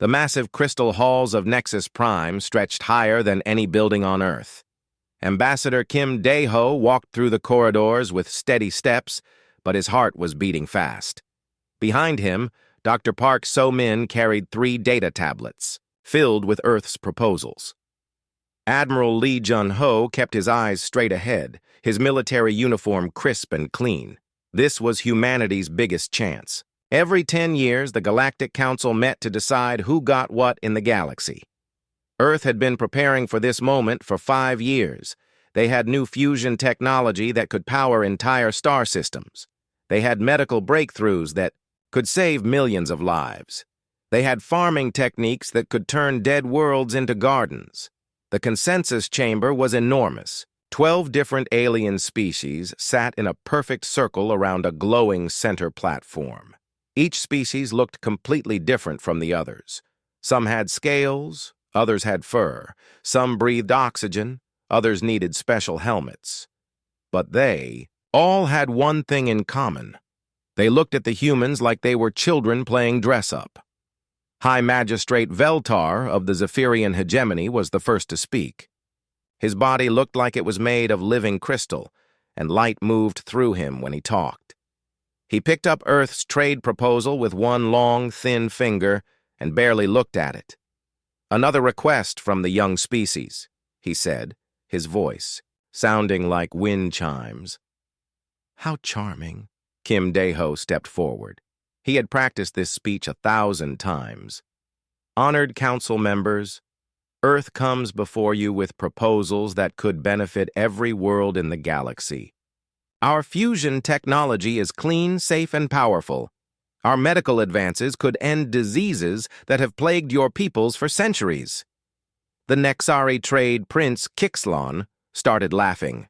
The massive crystal halls of Nexus Prime stretched higher than any building on Earth. Ambassador Kim Dae-ho walked through the corridors with steady steps, but his heart was beating fast. Behind him, Dr. Park So-min carried 3 data tablets, filled with Earth's proposals. Admiral Lee Jun-ho kept his eyes straight ahead, his military uniform crisp and clean. This was humanity's biggest chance. Every 10 years, the Galactic Council met to decide who got what in the galaxy. Earth had been preparing for this moment for 5 years. They had new fusion technology that could power entire star systems. They had medical breakthroughs that could save millions of lives. They had farming techniques that could turn dead worlds into gardens. The consensus chamber was enormous. 12 different alien species sat in a perfect circle around a glowing center platform. Each species looked completely different from the others. Some had scales, others had fur. Some breathed oxygen, others needed special helmets. But they all had one thing in common. They looked at the humans like they were children playing dress-up. High Magistrate Veltar of the Zephyrian hegemony was the first to speak. His body looked like it was made of living crystal, and light moved through him when he talked. He picked up Earth's trade proposal with one long, thin finger and barely looked at it. "Another request from the young species," he said, his voice sounding like wind chimes. How charming. Kim Dae-ho stepped forward. He had practiced this speech 1,000 times. "Honored council members, Earth comes before you with proposals that could benefit every world in the galaxy. Our fusion technology is clean, safe, and powerful. Our medical advances could end diseases that have plagued your peoples for centuries." The Nexari trade prince Kixlon started laughing.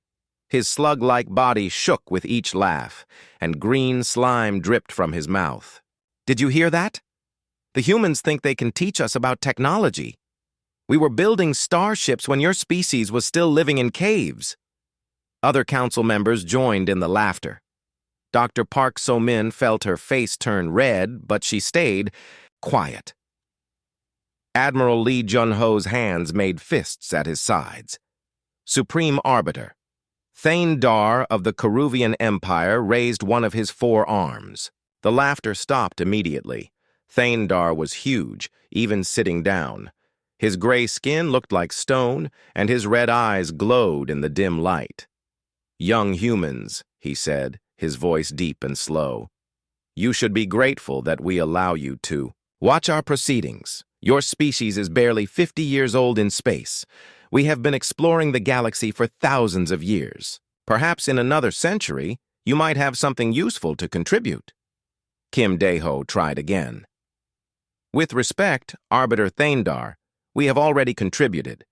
His slug-like body shook with each laugh, and green slime dripped from his mouth. "Did you hear that? The humans think they can teach us about technology. We were building starships when your species was still living in caves." Other council members joined in the laughter. Dr. Park So-min felt her face turn red, but she stayed quiet. Admiral Lee Jun-ho's hands made fists at his sides. Supreme Arbiter Thane Dar of the Karuvian Empire raised one of his 4 arms. The laughter stopped immediately. Thane Dar was huge, even sitting down. His gray skin looked like stone, and his red eyes glowed in the dim light. "Young humans," he said, his voice deep and slow. "You should be grateful that we allow you to watch our proceedings. Your species is barely 50 years old in space. We have been exploring the galaxy for thousands of years. Perhaps in another century, you might have something useful to contribute." Kim Dae-ho tried again. "With respect, Arbiter Thandar, we have already contributed.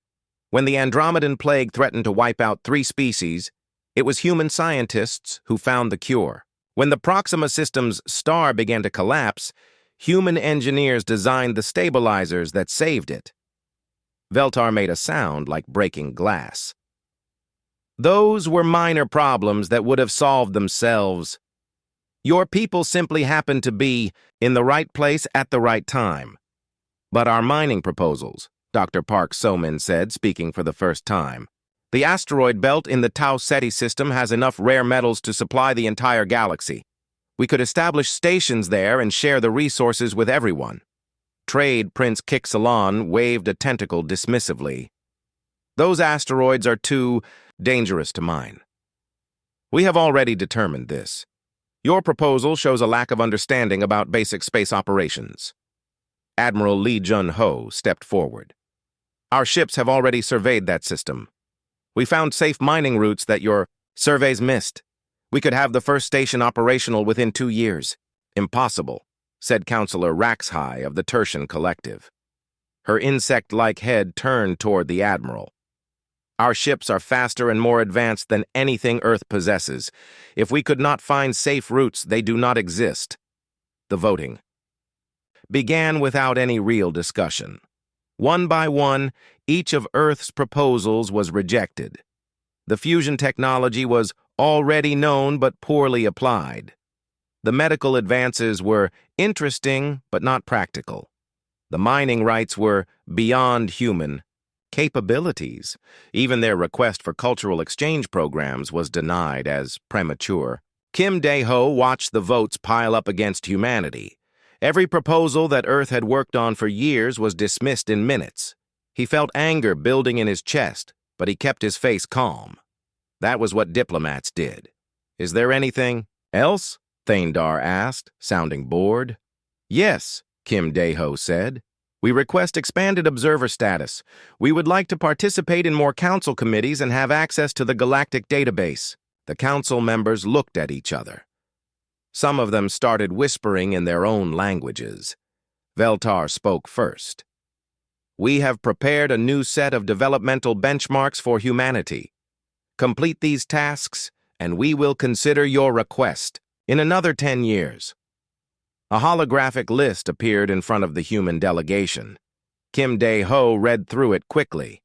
When the Andromedan plague threatened to wipe out 3 species, it was human scientists who found the cure. When the Proxima System's star began to collapse, human engineers designed the stabilizers that saved it." Veltar made a sound like breaking glass. "Those were minor problems that would have solved themselves. Your people simply happened to be in the right place at the right time. But our mining proposals," Dr. Park So-min said, speaking for the first time. "The asteroid belt in the Tau Ceti system has enough rare metals to supply the entire galaxy. We could establish stations there and share the resources with everyone." Trade Prince Kixlon waved a tentacle dismissively. "Those asteroids are too dangerous to mine. We have already determined this. Your proposal shows a lack of understanding about basic space operations." Admiral Lee Jun-ho stepped forward. "Our ships have already surveyed that system. We found safe mining routes that your surveys missed. We could have the first station operational within 2 years." "Impossible," said Counselor Raxhai of the Tertian Collective. Her insect-like head turned toward the Admiral. "Our ships are faster and more advanced than anything Earth possesses. If we could not find safe routes, they do not exist." The voting began without any real discussion. One by one, each of Earth's proposals was rejected. The fusion technology was already known but poorly applied. The medical advances were interesting but not practical. The mining rights were beyond human capabilities. Even their request for cultural exchange programs was denied as premature. Kim Dae-ho watched the votes pile up against humanity. Every proposal that Earth had worked on for years was dismissed in minutes. He felt anger building in his chest, but he kept his face calm. That was what diplomats did. "Is there anything else?" Thaindar asked, sounding bored. "Yes," Kim Dae-ho said. "We request expanded observer status. We would like to participate in more council committees and have access to the Galactic database." The council members looked at each other. Some of them started whispering in their own languages. Veltar spoke first. "We have prepared a new set of developmental benchmarks for humanity. Complete these tasks, and we will consider your request in another 10 years. A holographic list appeared in front of the human delegation. Kim Dae-ho read through it quickly.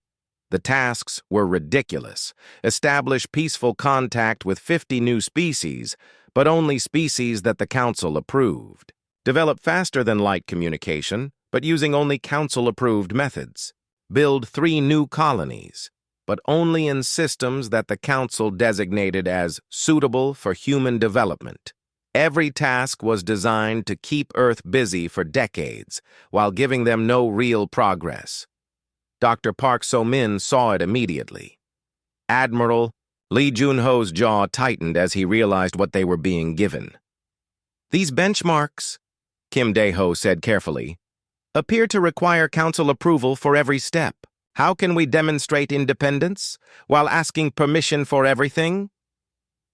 The tasks were ridiculous. Establish peaceful contact with 50 new species, but only species that the Council approved. Develop faster-than-light communication, but using only Council-approved methods. Build 3 new colonies, but only in systems that the Council designated as suitable for human development. Every task was designed to keep Earth busy for decades, while giving them no real progress. Dr. Park So-min saw it immediately. Admiral Lee Jun-ho's jaw tightened as he realized what they were being given. "These benchmarks," Kim Dae-ho said carefully, "appear to require Council approval for every step. How can we demonstrate independence while asking permission for everything?"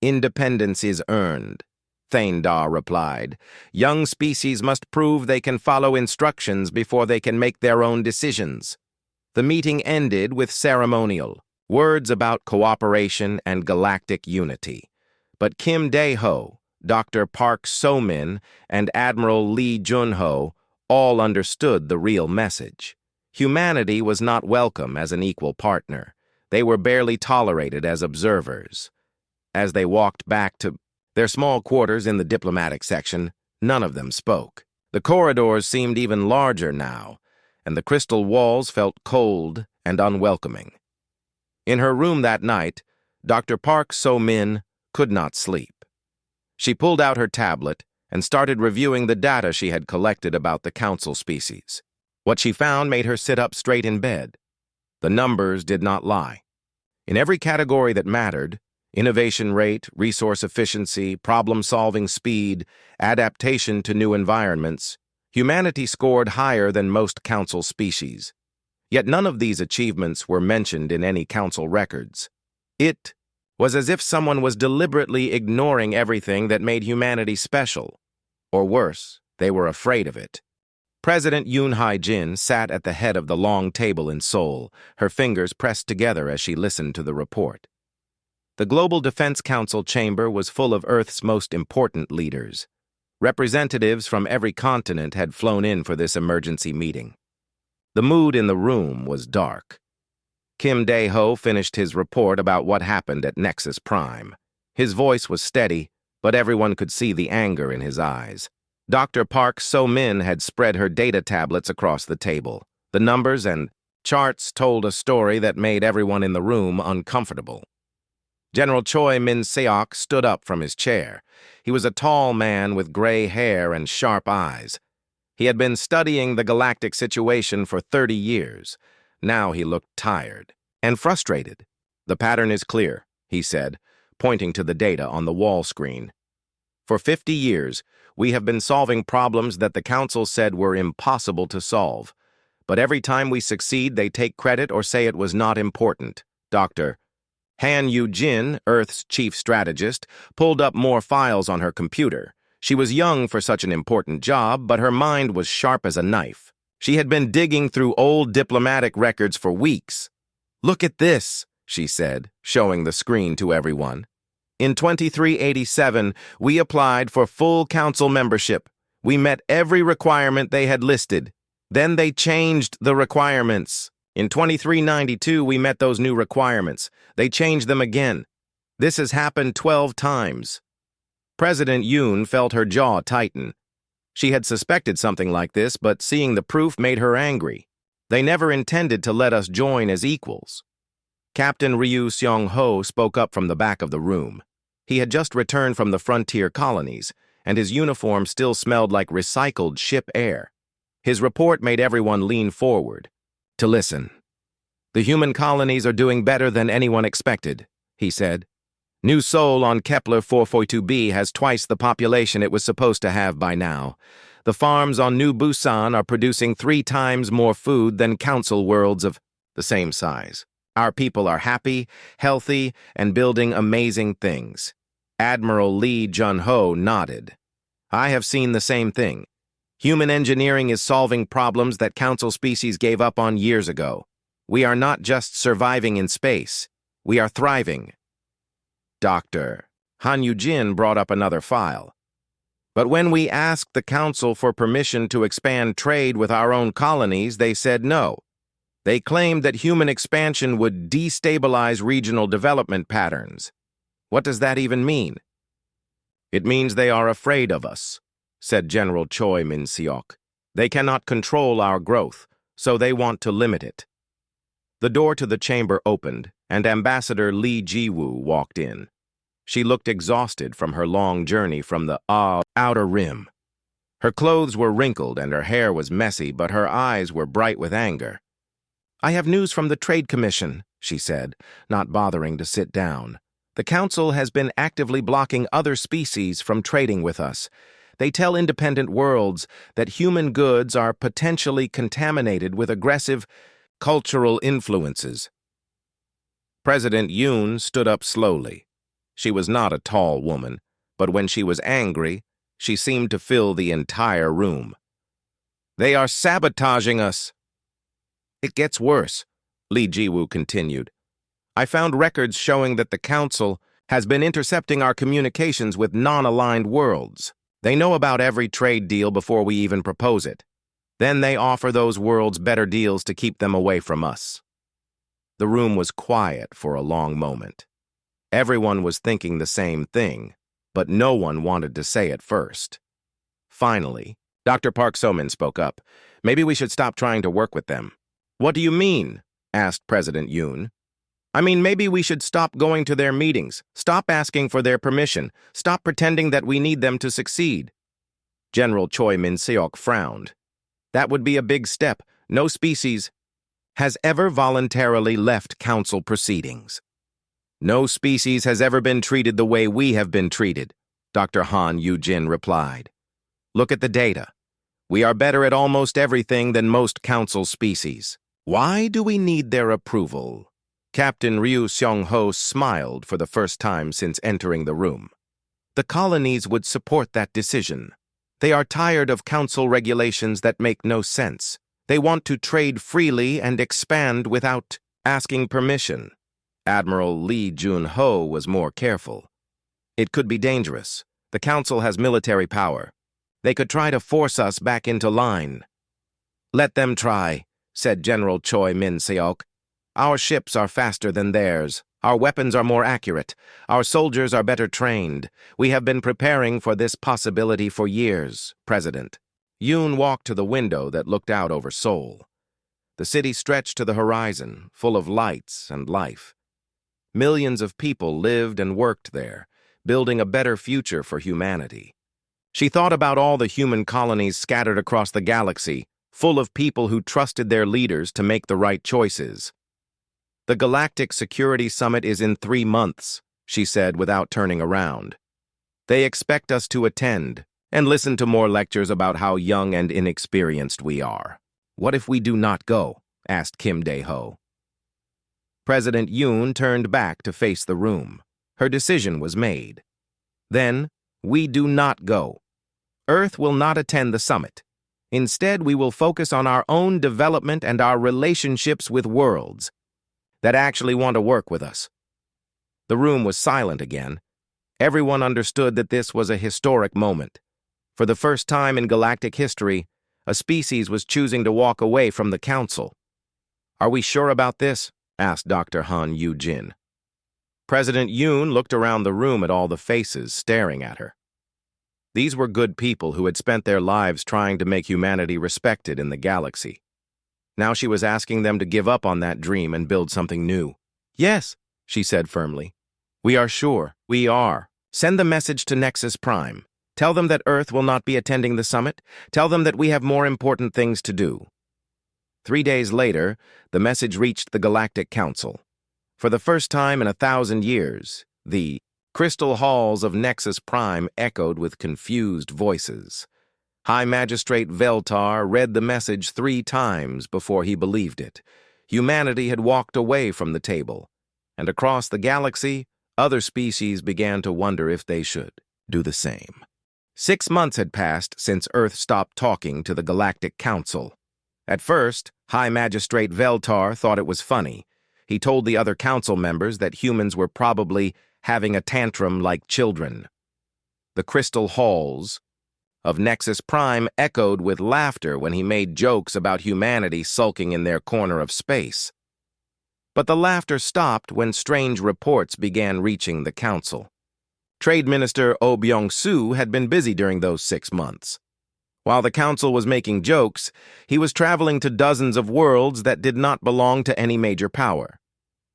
"Independence is earned," Thaindar replied. "Young species must prove they can follow instructions before they can make their own decisions." The meeting ended with ceremonial words about cooperation and galactic unity. But Kim Dae-ho, Dr. Park So-min, and Admiral Lee Jun-ho all understood the real message. Humanity was not welcome as an equal partner. They were barely tolerated as observers. As they walked back to their small quarters in the diplomatic section, none of them spoke. The corridors seemed even larger now, and the crystal walls felt cold and unwelcoming. In her room that night, Dr. Park So-min could not sleep. She pulled out her tablet and started reviewing the data she had collected about the Council species. What she found made her sit up straight in bed. The numbers did not lie. In every category that mattered, innovation rate, resource efficiency, problem-solving speed, adaptation to new environments, humanity scored higher than most Council species. Yet none of these achievements were mentioned in any Council records. It was as if someone was deliberately ignoring everything that made humanity special. Or worse, they were afraid of it. President Yoon Hae-jin sat at the head of the long table in Seoul, her fingers pressed together as she listened to the report. The Global Defense Council chamber was full of Earth's most important leaders. Representatives from every continent had flown in for this emergency meeting. The mood in the room was dark. Kim Dae-ho finished his report about what happened at Nexus Prime. His voice was steady, but everyone could see the anger in his eyes. Dr. Park So-min had spread her data tablets across the table. The numbers and charts told a story that made everyone in the room uncomfortable. General Choi Min-seok stood up from his chair. He was a tall man with gray hair and sharp eyes. He had been studying the galactic situation for 30 years. Now he looked tired and frustrated. "The pattern is clear," he said, pointing to the data on the wall screen. "For 50 years, we have been solving problems that the Council said were impossible to solve. But every time we succeed, they take credit or say it was not important." Dr. Han Yu-jin, Earth's chief strategist, pulled up more files on her computer. She was young for such an important job, but her mind was sharp as a knife. She had been digging through old diplomatic records for weeks. "Look at this," she said, showing the screen to everyone. "In 2387, we applied for full Council membership. We met every requirement they had listed. Then they changed the requirements. In 2392, we met those new requirements. They changed them again. This has happened 12 times. President Yoon felt her jaw tighten. She had suspected something like this, but seeing the proof made her angry. They never intended to let us join as equals. Captain Ryu Seong-ho spoke up from the back of the room. He had just returned from the frontier colonies, and his uniform still smelled like recycled ship air. His report made everyone lean forward to listen. "The human colonies are doing better than anyone expected," he said. "New Seoul on Kepler 442b has twice the population it was supposed to have by now. The farms on New Busan are producing 3 times more food than council worlds of the same size. Our people are happy, healthy, and building amazing things." Admiral Lee Jun-ho nodded. "I have seen the same thing. Human engineering is solving problems that council species gave up on years ago. We are not just surviving in space. We are thriving." Dr. Han Yu-jin brought up another file. "But when we asked the council for permission to expand trade with our own colonies, they said no. They claimed that human expansion would destabilize regional development patterns. What does that even mean?" "It means they are afraid of us," said General Choi Min-seok. "They cannot control our growth, so they want to limit it." The door to the chamber opened, and Ambassador Lee Ji-woo walked in. She looked exhausted from her long journey from the outer rim. Her clothes were wrinkled and her hair was messy, but her eyes were bright with anger. "I have news from the Trade Commission," she said, not bothering to sit down. "The Council has been actively blocking other species from trading with us. They tell independent worlds that human goods are potentially contaminated with aggressive cultural influences." President Yoon stood up slowly. She was not a tall woman, but when she was angry, she seemed to fill the entire room. "They are sabotaging us." "It gets worse," Lee Ji-woo continued. "I found records showing that the Council has been intercepting our communications with non-aligned worlds. They know about every trade deal before we even propose it. Then they offer those worlds better deals to keep them away from us." The room was quiet for a long moment. Everyone was thinking the same thing, but no one wanted to say it first. Finally, Dr. Park So-min spoke up. "Maybe we should stop trying to work with them." "What do you mean?" asked President Yoon. "I mean, maybe we should stop going to their meetings, stop asking for their permission, stop pretending that we need them to succeed." General Choi Min-seok frowned. "That would be a big step. No species has ever voluntarily left council proceedings. No species has ever been treated the way we have been treated," Dr. Han Yu-jin replied. "Look at the data. We are better at almost everything than most council species. Why do we need their approval?" Captain Ryu Seong-ho smiled for the first time since entering the room. "The colonies would support that decision. They are tired of council regulations that make no sense. They want to trade freely and expand without asking permission." Admiral Lee Jun-ho was more careful. "It could be dangerous. The council has military power. They could try to force us back into line." "Let them try," said General Choi Min-seok. "Our ships are faster than theirs. Our weapons are more accurate. Our soldiers are better trained. We have been preparing for this possibility for years, President." Yoon walked to the window that looked out over Seoul. The city stretched to the horizon, full of lights and life. Millions of people lived and worked there, building a better future for humanity. She thought about all the human colonies scattered across the galaxy, full of people who trusted their leaders to make the right choices. "The Galactic Security Summit is in 3 months," she said without turning around. "They expect us to attend and listen to more lectures about how young and inexperienced we are." "What if we do not go?" asked Kim Dae-ho. President Yoon turned back to face the room. Her decision was made. "Then, we do not go. Earth will not attend the summit. Instead, we will focus on our own development and our relationships with worlds that actually want to work with us." The room was silent again. Everyone understood that this was a historic moment. For the first time in galactic history, a species was choosing to walk away from the council. "Are we sure about this?" asked Dr. Han Yu-jin. President Yoon looked around the room at all the faces staring at her. These were good people who had spent their lives trying to make humanity respected in the galaxy. Now she was asking them to give up on that dream and build something new. Yes, she said firmly. We are sure. We are. Send the message to Nexus Prime. Tell them that Earth will not be attending the summit. Tell them that we have more important things to do. 3 days later, the message reached the Galactic Council. For the first time in 1,000 years, the crystal halls of Nexus Prime echoed with confused voices. High Magistrate Veltar read the message 3 times before he believed it. Humanity had walked away from the table, and across the galaxy, other species began to wonder if they should do the same. 6 months had passed since Earth stopped talking to the Galactic Council. At first, High Magistrate Veltar thought it was funny. He told the other council members that humans were probably having a tantrum like children. The crystal halls of Nexus Prime echoed with laughter when he made jokes about humanity sulking in their corner of space. But the laughter stopped when strange reports began reaching the council. Trade Minister Oh Byung-soo had been busy during those 6 months. While the council was making jokes, he was traveling to dozens of worlds that did not belong to any major power.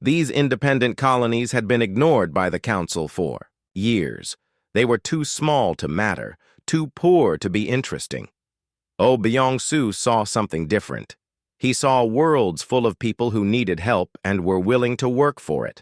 These independent colonies had been ignored by the council for years. They were too small to matter, too poor to be interesting. Oh Byung-soo saw something different. He saw worlds full of people who needed help and were willing to work for it.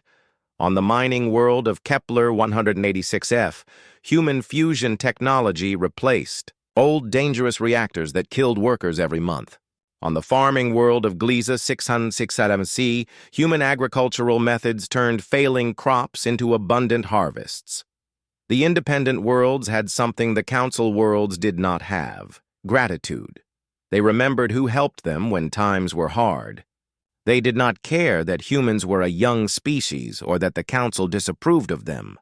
On the mining world of Kepler 186f, human fusion technology replaced old dangerous reactors that killed workers every month. On the farming world of Gliese 667c, human agricultural methods turned failing crops into abundant harvests. The independent worlds had something the council worlds did not have: gratitude. They remembered who helped them when times were hard. They did not care that humans were a young species or that the council disapproved of them.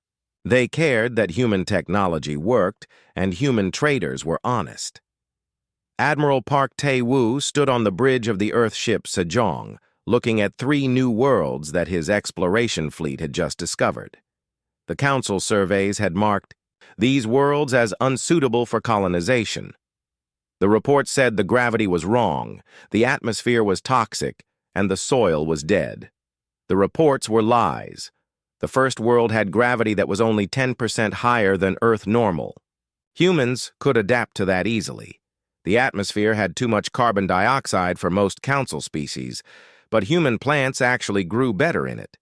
They cared that human technology worked and human traders were honest. Admiral Park Tae-woo stood on the bridge of the Earth ship Sejong, looking at 3 new worlds that his exploration fleet had just discovered. The council surveys had marked these worlds as unsuitable for colonization. The report said the gravity was wrong, the atmosphere was toxic, and the soil was dead. The reports were lies. The first world had gravity that was only 10% higher than Earth normal. Humans could adapt to that easily. The atmosphere had too much carbon dioxide for most council species, but human plants actually grew better in it.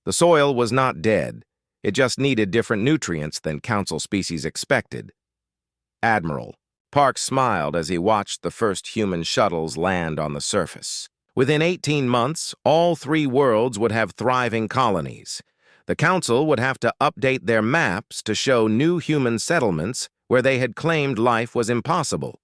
The soil was not dead. It just needed different nutrients than council species expected. Admiral Park smiled as he watched the first human shuttles land on the surface. Within 18 months, all 3 worlds would have thriving colonies. The council would have to update their maps to show new human settlements where they had claimed life was impossible.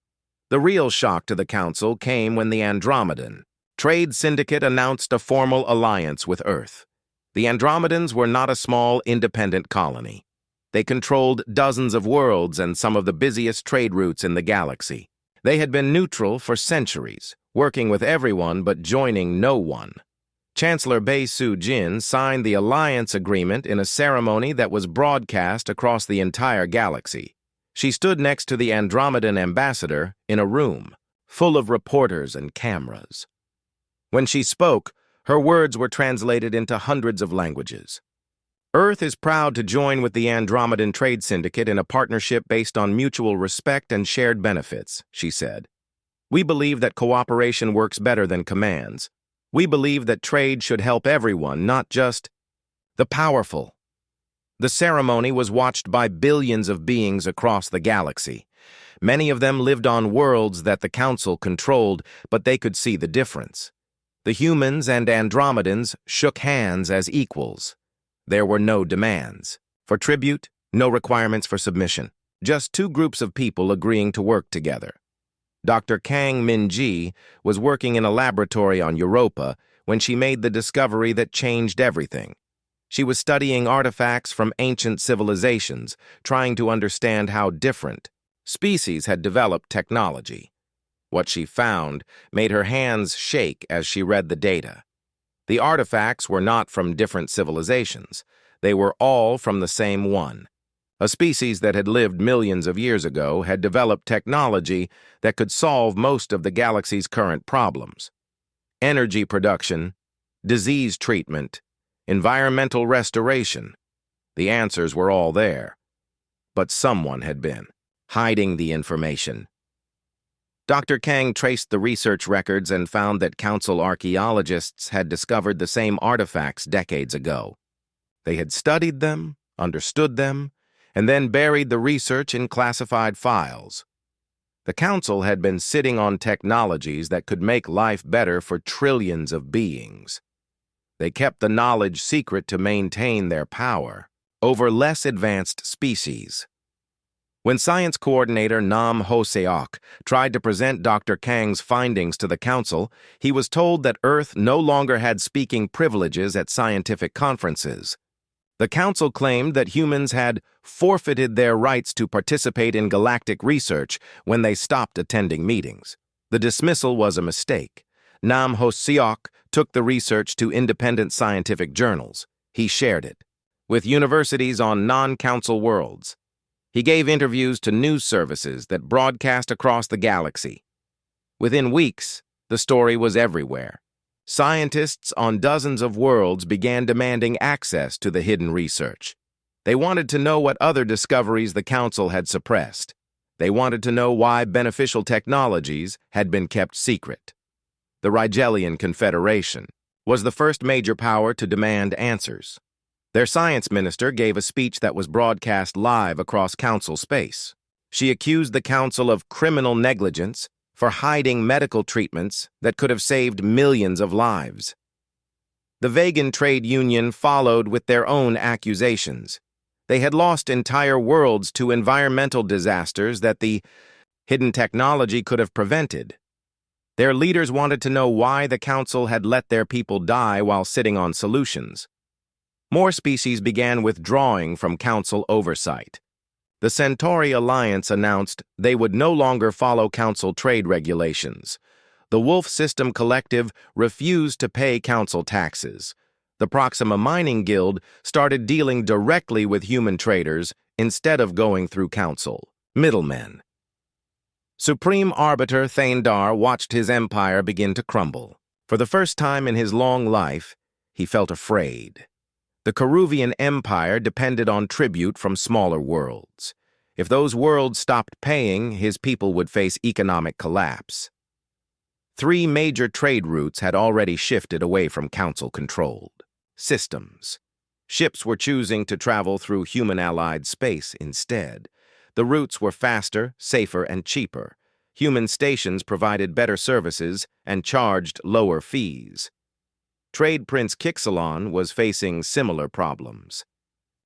The real shock to the council came when the Andromedan Trade Syndicate announced a formal alliance with Earth. The Andromedans were not a small, independent colony. They controlled dozens of worlds and some of the busiest trade routes in the galaxy. They had been neutral for centuries, working with everyone but joining no one. Chancellor Bae Soo-jin signed the alliance agreement in a ceremony that was broadcast across the entire galaxy. She stood next to the Andromedan ambassador in a room full of reporters and cameras. When she spoke, her words were translated into hundreds of languages. Earth is proud to join with the Andromedan Trade Syndicate in a partnership based on mutual respect and shared benefits, she said. We believe that cooperation works better than commands. We believe that trade should help everyone, not just the powerful. The ceremony was watched by billions of beings across the galaxy. Many of them lived on worlds that the Council controlled, but they could see the difference. The humans and Andromedans shook hands as equals. There were no demands for tribute, no requirements for submission. Just 2 groups of people agreeing to work together. Dr. Kang Min-ji was working in a laboratory on Europa when she made the discovery that changed everything. She was studying artifacts from ancient civilizations, trying to understand how different species had developed technology. What she found made her hands shake as she read the data. The artifacts were not from different civilizations. They were all from the same one. A species that had lived millions of years ago had developed technology that could solve most of the galaxy's current problems. Energy production, disease treatment, environmental restoration. The answers were all there. But someone had been hiding the information. Dr. Kang traced the research records and found that Council archaeologists had discovered the same artifacts decades ago. They had studied them, understood them, and then buried the research in classified files. The Council had been sitting on technologies that could make life better for trillions of beings. They kept the knowledge secret to maintain their power over less advanced species. When Science Coordinator Nam Ho-seok tried to present Dr. Kang's findings to the Council, he was told that Earth no longer had speaking privileges at scientific conferences. The Council claimed that humans had forfeited their rights to participate in galactic research when they stopped attending meetings. The dismissal was a mistake. Nam Ho-seok took the research to independent scientific journals. He shared it with universities on non-Council worlds. He gave interviews to news services that broadcast across the galaxy. Within weeks, the story was everywhere. Scientists on dozens of worlds began demanding access to the hidden research. They wanted to know what other discoveries the Council had suppressed. They wanted to know why beneficial technologies had been kept secret. The Rigelian Confederation was the first major power to demand answers. Their science minister gave a speech that was broadcast live across Council space. She accused the Council of criminal negligence for hiding medical treatments that could have saved millions of lives. The Vegan Trade Union followed with their own accusations. They had lost entire worlds to environmental disasters that the hidden technology could have prevented. Their leaders wanted to know why the Council had let their people die while sitting on solutions. More species began withdrawing from Council oversight. The Centauri Alliance announced they would no longer follow Council trade regulations. The Wolf System Collective refused to pay Council taxes. The Proxima Mining Guild started dealing directly with human traders instead of going through Council middlemen. Supreme Arbiter Thaindar watched his empire begin to crumble. For the first time in his long life, he felt afraid. The Caruvian Empire depended on tribute from smaller worlds. If those worlds stopped paying, his people would face economic collapse. 3 major trade routes had already shifted away from Council-controlled systems. Ships were choosing to travel through human-allied space instead. The routes were faster, safer, and cheaper. Human stations provided better services and charged lower fees. Trade Prince Kixelon was facing similar problems.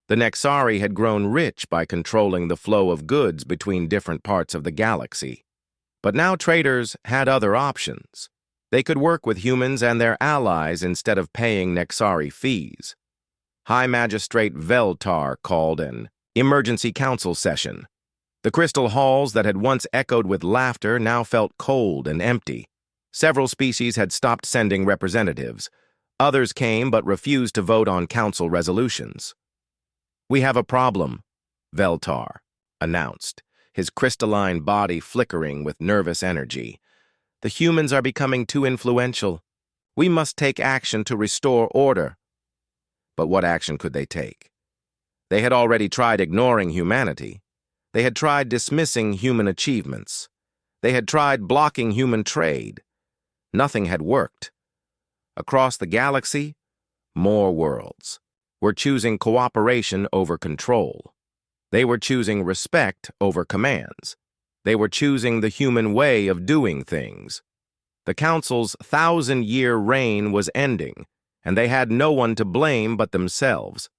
The Nexari had grown rich by controlling the flow of goods between different parts of the galaxy. But now traders had other options. They could work with humans and their allies instead of paying Nexari fees. High Magistrate Veltar called an emergency council session. The crystal halls that had once echoed with laughter now felt cold and empty. Several species had stopped sending representatives. Others came but refused to vote on Council resolutions. "We have a problem," Veltar announced, his crystalline body flickering with nervous energy. "The humans are becoming too influential. We must take action to restore order." But what action could they take? They had already tried ignoring humanity. They had tried dismissing human achievements. They had tried blocking human trade. Nothing had worked. Across the galaxy, more worlds were choosing cooperation over control. They were choosing respect over commands. They were choosing the human way of doing things. The Council's 1,000-year reign was ending, and they had no one to blame but themselves.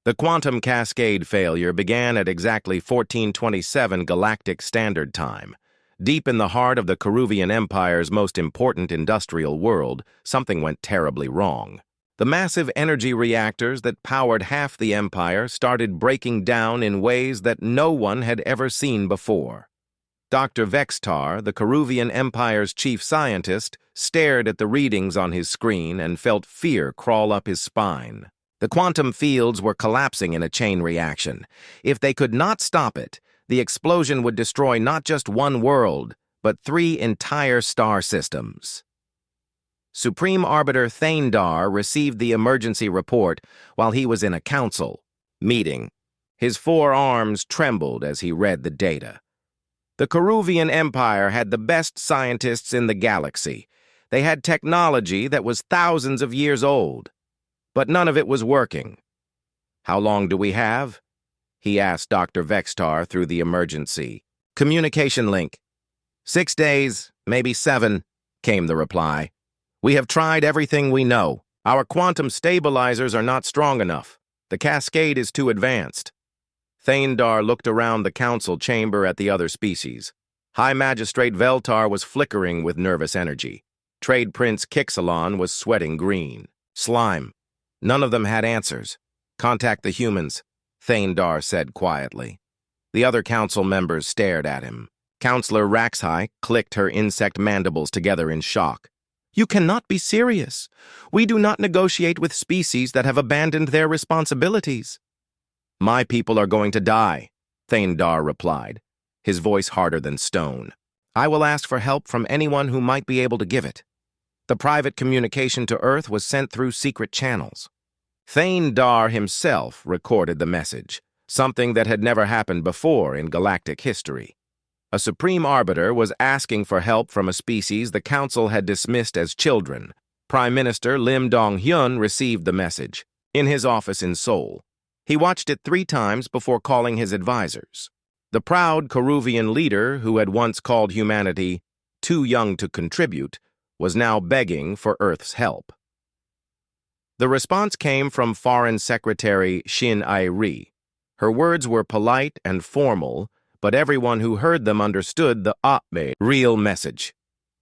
The quantum cascade failure began at exactly 1427 Galactic Standard Time. Deep in the heart of the Caruvian Empire's most important industrial world, something went terribly wrong. The massive energy reactors that powered half the Empire started breaking down in ways that no one had ever seen before. Dr. Vextar, the Caruvian Empire's chief scientist, stared at the readings on his screen and felt fear crawl up his spine. The quantum fields were collapsing in a chain reaction. If they could not stop it, the explosion would destroy not just one world, but 3 entire star systems. Supreme Arbiter Thaindar received the emergency report while he was in a council meeting. His 4 arms trembled as he read the data. The Keruvian Empire had the best scientists in the galaxy. They had technology that was thousands of years old, but none of it was working. "How long do we have?" he asked Dr. Vextar through the emergency communication link. "6 days, maybe 7, came the reply. "We have tried everything we know. Our quantum stabilizers are not strong enough. The cascade is too advanced." Thaindar looked around the council chamber at the other species. High Magistrate Veltar was flickering with nervous energy. Trade Prince Kixalon was sweating green. "Slime. None of them had answers. Contact the humans," Thaindar said quietly. The other council members stared at him. Counselor Raxhai clicked her insect mandibles together in shock. "You cannot be serious. We do not negotiate with species that have abandoned their responsibilities." "My people are going to die," Thaindar replied, his voice harder than stone. "I will ask for help from anyone who might be able to give it." The private communication to Earth was sent through secret channels. Thaindar himself recorded the message, something that had never happened before in galactic history. A Supreme Arbiter was asking for help from a species the Council had dismissed as children. Prime Minister Lim Dong-hyun received the message in his office in Seoul. He watched it 3 times before calling his advisors. The proud Keruvian leader, who had once called humanity too young to contribute, was now begging for Earth's help. The response came from Foreign Secretary Shin Ai-ri. Her words were polite and formal, but everyone who heard them understood the real message.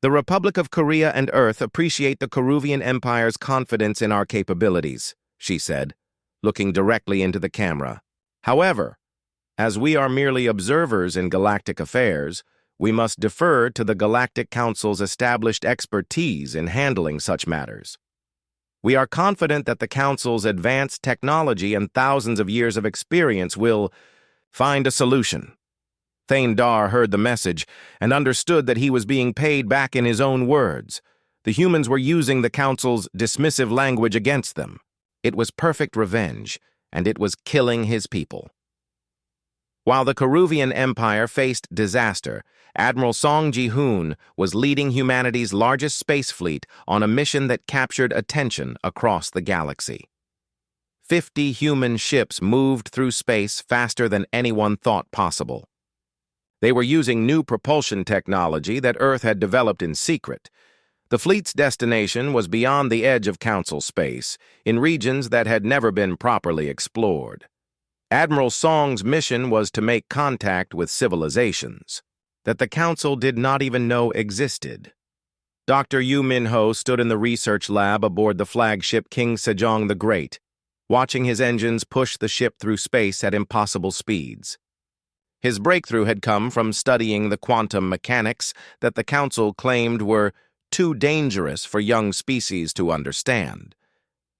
"The Republic of Korea and Earth appreciate the Keruvian Empire's confidence in our capabilities," she said, looking directly into the camera. "However, as we are merely observers in galactic affairs, we must defer to the Galactic Council's established expertise in handling such matters. We are confident that the Council's advanced technology and thousands of years of experience will find a solution." Thaindar heard the message and understood that he was being paid back in his own words. The humans were using the Council's dismissive language against them. It was perfect revenge, and it was killing his people. While the Keruvian Empire faced disaster, Admiral Song Ji-hoon was leading humanity's largest space fleet on a mission that captured attention across the galaxy. 50 human ships moved through space faster than anyone thought possible. They were using new propulsion technology that Earth had developed in secret. The fleet's destination was beyond the edge of Council space, in regions that had never been properly explored. Admiral Song's mission was to make contact with civilizations that the Council did not even know existed. Dr. Yu Min-ho stood in the research lab aboard the flagship King Sejong the Great, watching his engines push the ship through space at impossible speeds. His breakthrough had come from studying the quantum mechanics that the Council claimed were too dangerous for young species to understand.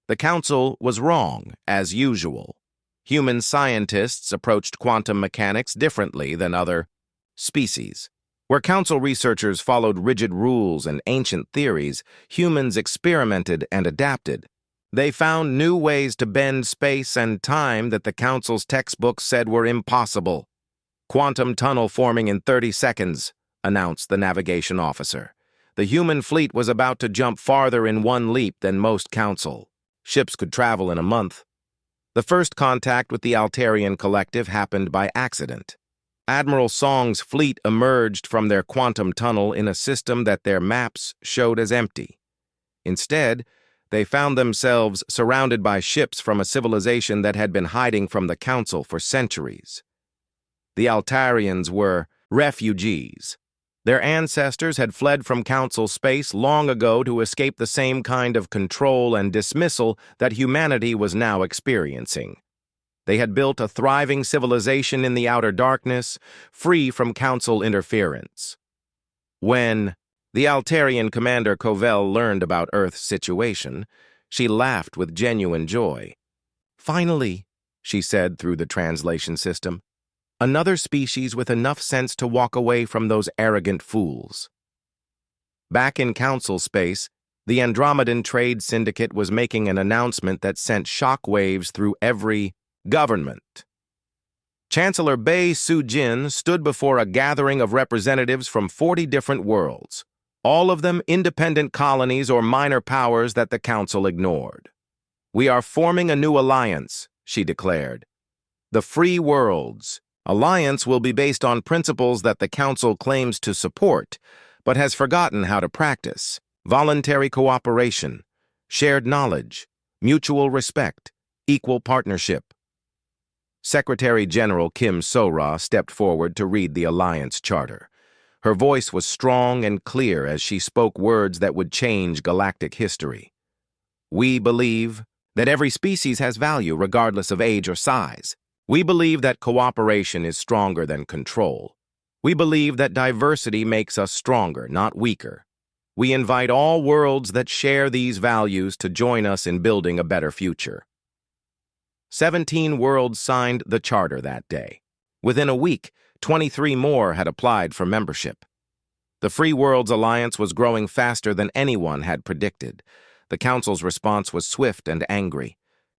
The Council was wrong, as usual. Human scientists approached quantum mechanics differently than other species. Where Council researchers followed rigid rules and ancient theories, humans experimented and adapted. They found new ways to bend space and time that the Council's textbooks said were impossible. "Quantum tunnel forming in 30 seconds, announced the navigation officer. The human fleet was about to jump farther in one leap than most Council. Ships could travel in a month. The first contact with the Altarian collective happened by accident. Admiral Song's fleet emerged from their quantum tunnel in a system that their maps showed as empty. Instead, they found themselves surrounded by ships from a civilization that had been hiding from the Council for centuries. The Altarians were refugees. Their ancestors had fled from Council space long ago to escape the same kind of control and dismissal that humanity was now experiencing. They had built a thriving civilization in the outer darkness, free from Council interference. When the Altarian Commander Covell learned about Earth's situation, she laughed with genuine joy. Finally, she said through the translation system, another species with enough sense to walk away from those arrogant fools. Back in council space, the Andromedan Trade Syndicate was making an announcement that sent shockwaves through every government. Chancellor Bei Su-jin stood before a gathering of representatives from 40 different worlds, all of them independent colonies or minor powers that the council ignored. "We are forming a new alliance," she declared. "The Free Worlds. Alliance will be based on principles that the council claims to support, but has forgotten how to practice. Voluntary cooperation, shared knowledge, mutual respect, equal partnership." Secretary General Kim So-ra stepped forward to read the Alliance Charter. Her voice was strong and clear as she spoke words that would change galactic history. "We believe that every species has value regardless of age or size. We believe that cooperation is stronger than control. We believe that diversity makes us stronger, not weaker. We invite all worlds that share these values to join us in building a better future." 17 worlds signed the charter that day. Within a week, 23 more had applied for membership. The Free Worlds Alliance was growing faster than anyone had predicted. The Council's response was swift and angry.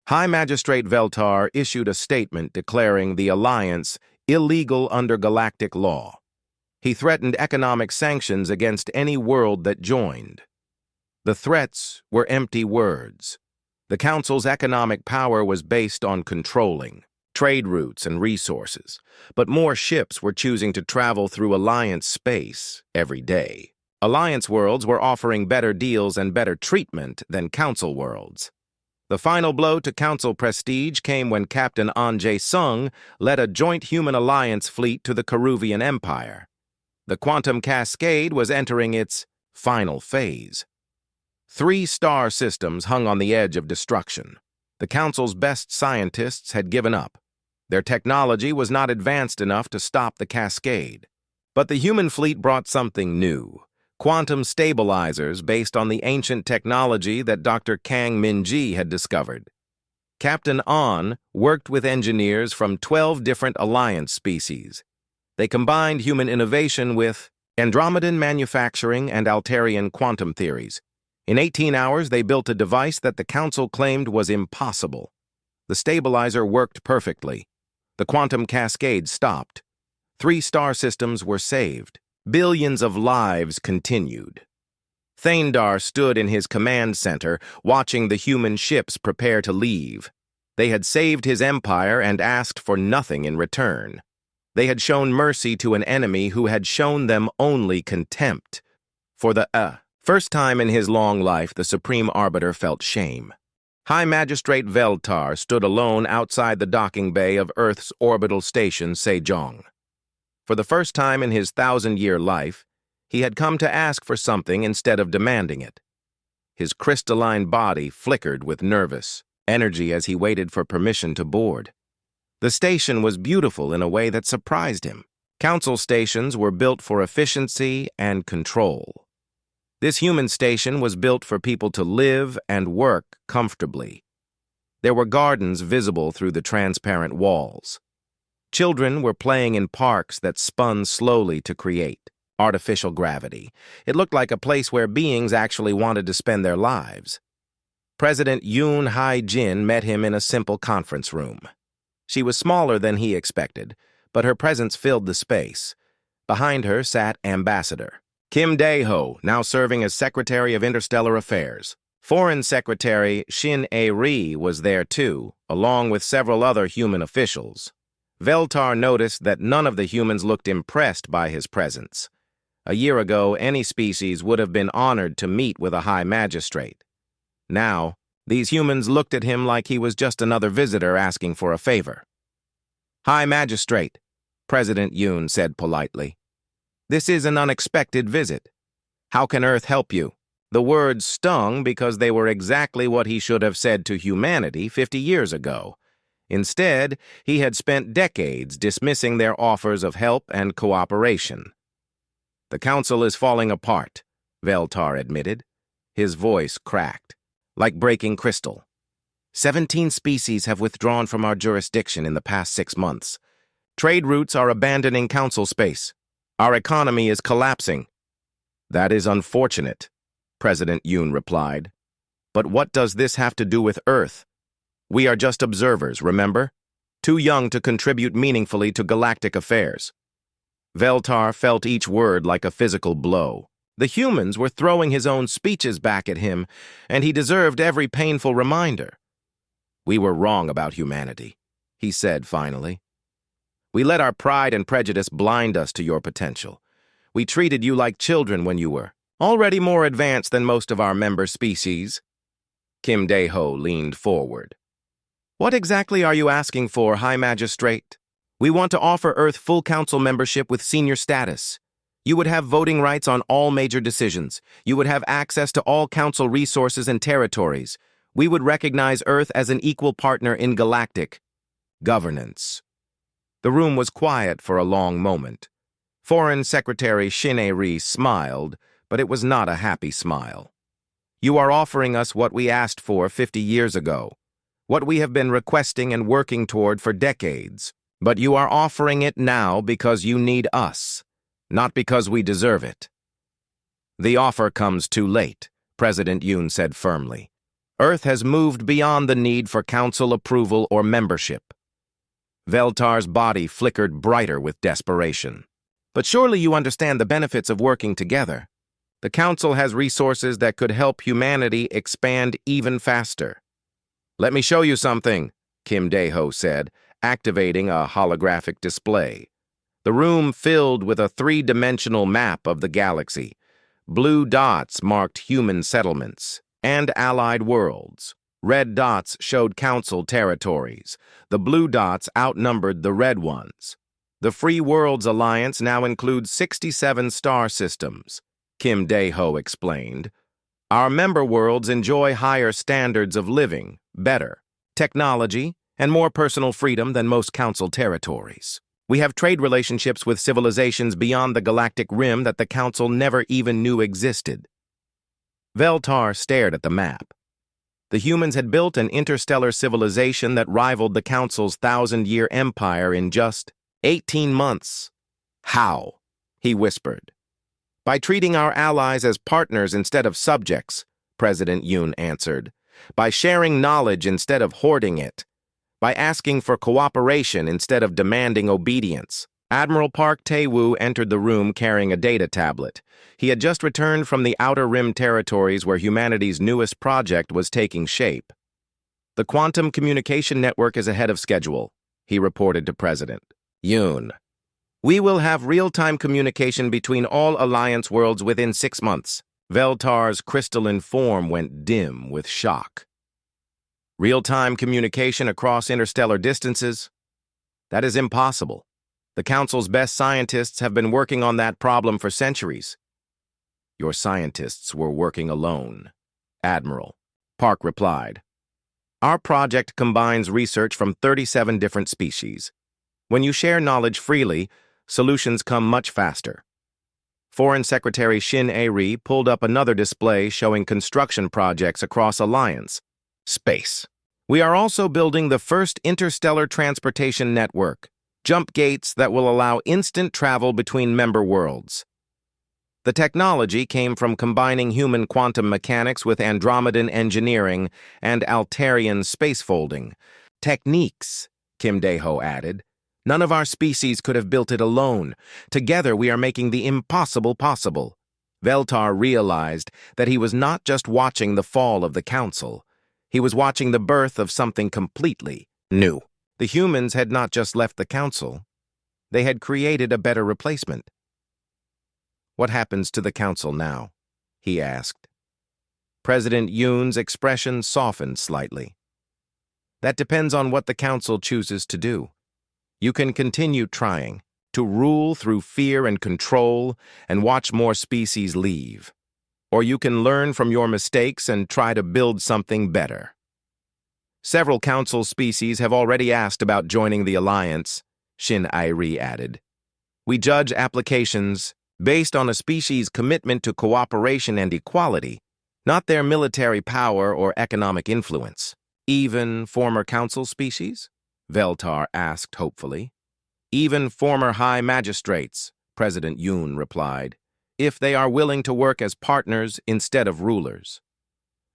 High Magistrate Veltar issued a statement declaring the alliance illegal under galactic law. He threatened economic sanctions against any world that joined. The threats were empty words. The Council's economic power was based on controlling trade routes and resources, but more ships were choosing to travel through Alliance space every day. Alliance worlds were offering better deals and better treatment than Council worlds. The final blow to Council prestige came when Captain An Jae-sung led a joint human alliance fleet to the Caruvian Empire. The Quantum Cascade was entering its final phase. 3 star systems hung on the edge of destruction. The Council's best scientists had given up. Their technology was not advanced enough to stop the cascade. But the human fleet brought something new: quantum stabilizers based on the ancient technology that Dr. Kang Min-ji had discovered. Captain An worked with engineers from 12 different Alliance species. They combined human innovation with Andromedan manufacturing and Altarian quantum theories. In 18 hours, they built a device that the Council claimed was impossible. The stabilizer worked perfectly. The quantum cascade stopped. 3 star systems were saved. Billions of lives continued. Thaindar stood in his command center, watching the human ships prepare to leave. They had saved his empire and asked for nothing in return. They had shown mercy to an enemy who had shown them only contempt. For the first time in his long life, the Supreme Arbiter felt shame. High Magistrate Veltar stood alone outside the docking bay of Earth's orbital station, Sejong. For the first time in his 1,000-year life, he had come to ask for something instead of demanding it. His crystalline body flickered with nervous energy as he waited for permission to board. The station was beautiful in a way that surprised him. Council stations were built for efficiency and control. This human station was built for people to live and work comfortably. There were gardens visible through the transparent walls. Children were playing in parks that spun slowly to create artificial gravity. It looked like a place where beings actually wanted to spend their lives. President Yoon Hae-jin met him in a simple conference room. She was smaller than he expected, but her presence filled the space. Behind her sat Ambassador Kim Dae-ho, now serving as Secretary of Interstellar Affairs. Foreign Secretary Shin A-ri was there too, along with several other human officials. Veltar noticed that none of the humans looked impressed by his presence. A year ago, any species would have been honored to meet with a high magistrate. Now, these humans looked at him like he was just another visitor asking for a favor. "High Magistrate," President Yoon said politely. "This is an unexpected visit. How can Earth help you?" The words stung because they were exactly what he should have said to humanity 50 years ago. Instead, he had spent decades dismissing their offers of help and cooperation. "The Council is falling apart," Veltar admitted. His voice cracked, like breaking crystal. 17 species have withdrawn from our jurisdiction in the past 6 months. Trade routes are abandoning council space. Our economy is collapsing. That is unfortunate, President Yoon replied. But what does this have to do with Earth? We are just observers, remember? Too young to contribute meaningfully to galactic affairs. Veltar felt each word like a physical blow. The humans were throwing his own speeches back at him, and he deserved every painful reminder. We were wrong about humanity, he said finally. We let our pride and prejudice blind us to your potential. We treated you like children when you were already more advanced than most of our member species. Kim Dae-ho leaned forward. What exactly are you asking for, High Magistrate? We want to offer Earth full council membership with senior status. You would have voting rights on all major decisions. You would have access to all council resources and territories. We would recognize Earth as an equal partner in galactic governance. The room was quiet for a long moment. Foreign Secretary Shin A-ri smiled, but it was not a happy smile. You are offering us what we asked for 50 years ago, what we have been requesting and working toward for decades. But you are offering it now because you need us, not because we deserve it. The offer comes too late, President Yoon said firmly. Earth has moved beyond the need for council approval or membership. Veltar's body flickered brighter with desperation. But surely you understand the benefits of working together. The council has resources that could help humanity expand even faster. Let me show you something, Kim Dae-ho said, activating a holographic display. The room filled with a three-dimensional map of the galaxy. Blue dots marked human settlements and allied worlds. Red dots showed council territories. The blue dots outnumbered the red ones. The Free Worlds Alliance now includes 67 star systems, Kim Dae-ho explained. Our member worlds enjoy higher standards of living, better technology, and more personal freedom than most council territories. We have trade relationships with civilizations beyond the galactic rim that the council never even knew existed. Veltar stared at the map. The humans had built an interstellar civilization that rivaled the council's 1,000-year empire in just 18 months. How? He whispered. By treating our allies as partners instead of subjects, President Yoon answered. By sharing knowledge instead of hoarding it. By asking for cooperation instead of demanding obedience. Admiral Park Tae-woo entered the room carrying a data tablet. He had just returned from the Outer Rim territories where humanity's newest project was taking shape. The quantum communication network is ahead of schedule, he reported to President Yoon. We will have real-time communication between all Alliance worlds within 6 months. Veltar's crystalline form went dim with shock. Real-time communication across interstellar distances? That is impossible. The Council's best scientists have been working on that problem for centuries. Your scientists were working alone, Admiral, Park replied. Our project combines research from 37 different species. When you share knowledge freely, solutions come much faster. Foreign Secretary Shin A-ri pulled up another display showing construction projects across Alliance. Space. We are also building the first interstellar transportation network, jump gates that will allow instant travel between member worlds. The technology came from combining human quantum mechanics with Andromedan engineering and Altarian spacefolding. Techniques, Kim Dae-ho added. None of our species could have built it alone. Together we are making the impossible possible. Veltar realized that he was not just watching the fall of the Council. He was watching the birth of something completely new. The humans had not just left the Council. They had created a better replacement. What happens to the Council now? He asked. President Yoon's expression softened slightly. That depends on what the Council chooses to do. You can continue trying to rule through fear and control and watch more species leave. Or you can learn from your mistakes and try to build something better. Several Council species have already asked about joining the Alliance, Shin A-ri added. We judge applications based on a species' commitment to cooperation and equality, not their military power or economic influence. Even former council species? Veltar asked hopefully. Even former high magistrates, President Yoon replied, if they are willing to work as partners instead of rulers.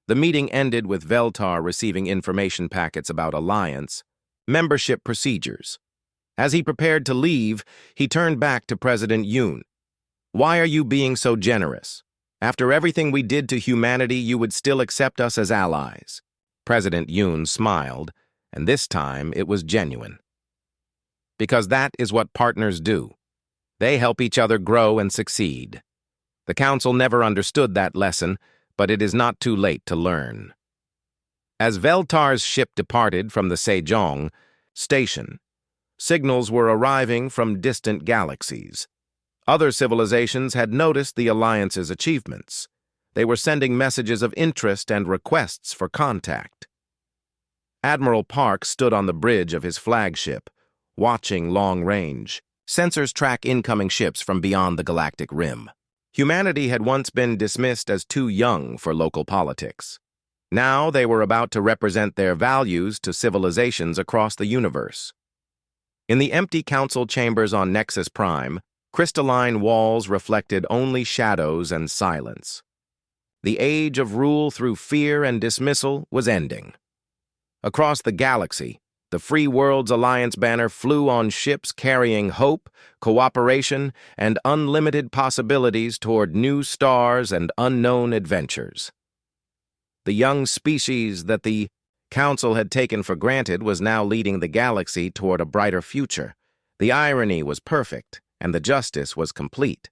The meeting ended with Veltar receiving information packets about alliance, membership procedures. As he prepared to leave, he turned back to President Yoon. Why are you being so generous? After everything we did to humanity, you would still accept us as allies. President Yoon smiled, and this time it was genuine. Because that is what partners do. They help each other grow and succeed. The Council never understood that lesson, but it is not too late to learn. As Veltar's ship departed from the Sejong station, signals were arriving from distant galaxies. Other civilizations had noticed the Alliance's achievements. They were sending messages of interest and requests for contact. Admiral Park stood on the bridge of his flagship, watching long range. Sensors track incoming ships from beyond the galactic rim. Humanity had once been dismissed as too young for local politics. Now they were about to represent their values to civilizations across the universe. In the empty council chambers on Nexus Prime, crystalline walls reflected only shadows and silence. The age of rule through fear and dismissal was ending. Across the galaxy, the Free Worlds Alliance banner flew on ships carrying hope, cooperation, and unlimited possibilities toward new stars and unknown adventures. The young species that the Council had taken for granted was now leading the galaxy toward a brighter future. The irony was perfect, and the justice was complete.